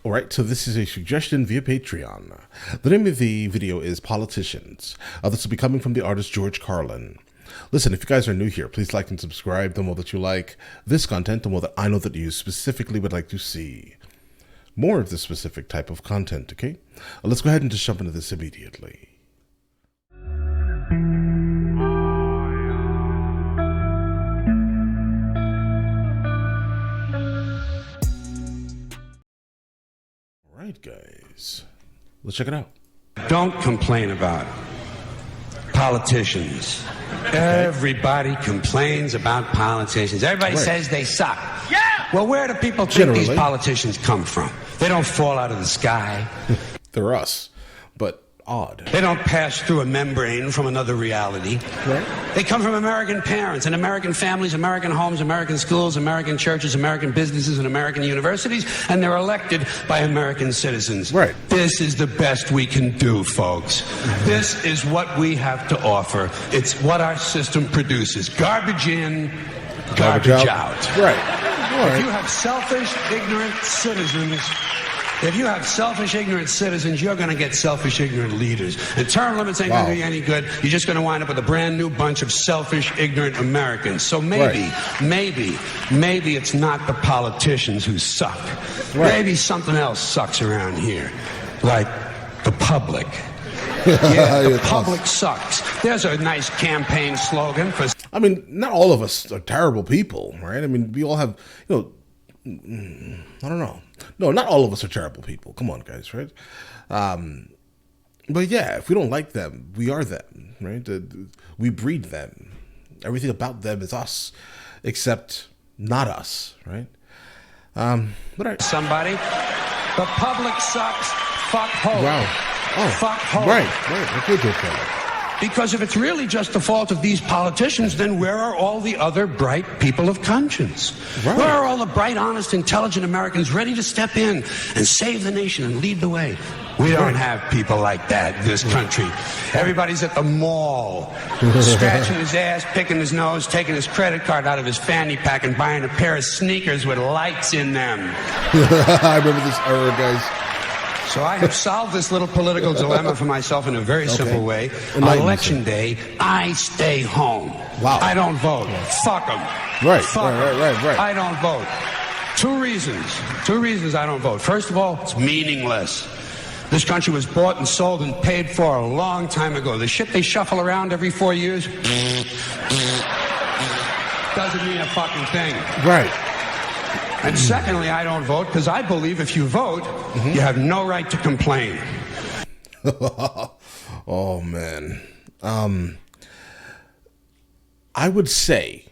Alright, so this is a suggestion via Patreon. The name of the video is Politicians. This will be coming from the artist George Carlin. Listen, if you guys are new here, please like and subscribe the more that you like this content, the more that I know that you specifically would like to see more of this specific type of content, okay? Let's go ahead and just jump into this immediately. Alright, guys, let's check it out. Don't complain about politicians. Everybody complains about politicians. Everybody says they suck. Yeah! Well, where do people think these politicians come from? They don't fall out of the sky. They're us, but odd. They don't pass through a membrane from another reality. Right. They come from American parents and American families, American homes, American schools, American churches, American businesses, and American universities, and they're elected by American citizens. Right. This is the best we can do, folks. This is what we have to offer. It's what our system produces. Garbage in, garbage out. Right. If you have selfish, ignorant citizens, you're going to get selfish, ignorant leaders. And term limits ain't going to do you any good. You're just going to wind up with a brand new bunch of selfish, ignorant Americans. So maybe it's not the politicians who suck. Maybe something else sucks around here, like the public. Yeah, the public sucks. There's a nice campaign slogan for... I mean, not all of us are terrible people, right? I mean, we all have, I don't know. No, not all of us are terrible people. Come on, guys, right? But yeah, if we don't like them, we are them, right? We breed them. Everything about them is us, except not us, right? Somebody, the public sucks. Fuck hope. Wow. Oh, fuck hope. Right. Okay, good fellow. Because if it's really just the fault of these politicians, then where are all the other bright people of conscience? Right. Where are all the bright, honest, intelligent Americans ready to step in and save the nation and lead the way? We don't have people like that in this country. Everybody's at the mall, scratching his ass, picking his nose, taking his credit card out of his fanny pack and buying a pair of sneakers with lights in them. I remember this era, guys. So I have solved this little political dilemma for myself in a very simple way. On Election day, I stay home. Wow. I don't vote. Fuck them. Right. I don't vote. Two reasons I don't vote. First of all, it's meaningless. This country was bought and sold and paid for a long time ago. The shit they shuffle around every 4 years doesn't mean a fucking thing. Right. And secondly, I don't vote because I believe if you vote, you have no right to complain. Oh, man. I would say,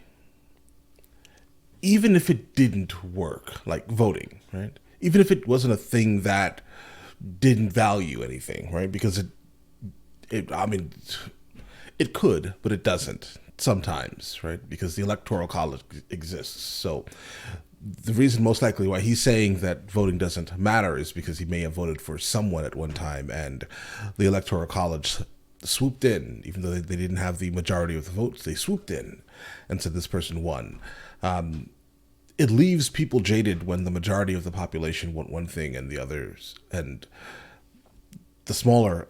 even if it didn't work, like voting, right? Even if it wasn't a thing that didn't value anything, right? Because it could, but it doesn't sometimes, right? Because the Electoral College exists. So the reason most likely why he's saying that voting doesn't matter is because he may have voted for someone at one time and the Electoral College swooped in, even though they didn't have the majority of the votes, they swooped in and said this person won. It leaves people jaded when the majority of the population want one thing and the others, and a smaller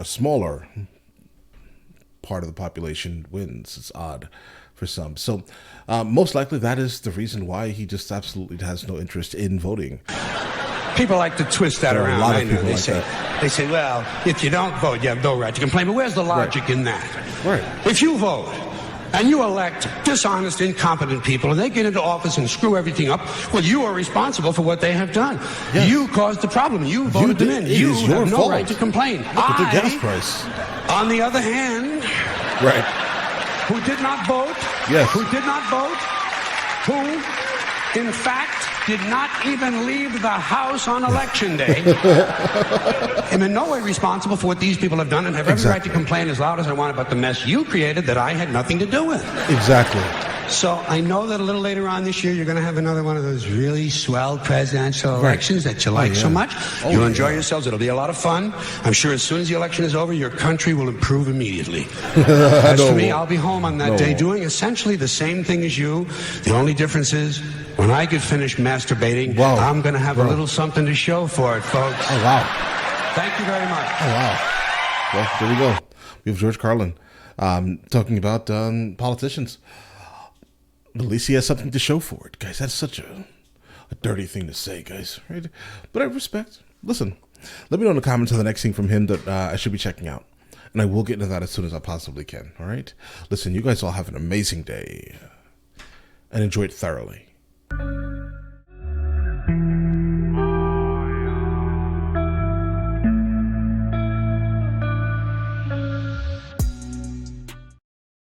part of the population wins. It's odd for some. So most likely that is the reason why he just absolutely has no interest in voting. People like to twist that around. I know. They say, well, if you don't vote, you have no right to complain. But where's the logic in that? Right. If you vote and you elect dishonest, incompetent people and they get into office and screw everything up, well, you are responsible for what they have done. Yes. You caused the problem. You voted them in. You have no right to complain. Look at the gas price. On the other hand, who did not vote, who, in fact, did not even leave the house on election day, am in no way responsible for what these people have done and have every right to complain as loud as I want about the mess you created that I had nothing to do with. Exactly. So I know that a little later on this year, you're going to have another one of those really swell presidential elections that you like so much. You'll enjoy yourselves. It'll be a lot of fun. I'm sure as soon as the election is over, your country will improve immediately. As for me, I'll be home on that day doing essentially the same thing as you. The only difference is when I get finished masturbating, I'm going to have a little something to show for it, folks. Oh, wow. Thank you very much. Oh, wow. Well, there we go. We have George Carlin talking about politicians. At least he has something to show for it, guys. That's such a dirty thing to say, guys, right? But I respect. Listen, let me know in the comments of the next thing from him that I should be checking out. And I will get into that as soon as I possibly can, all right? Listen, you guys all have an amazing day and enjoy it thoroughly.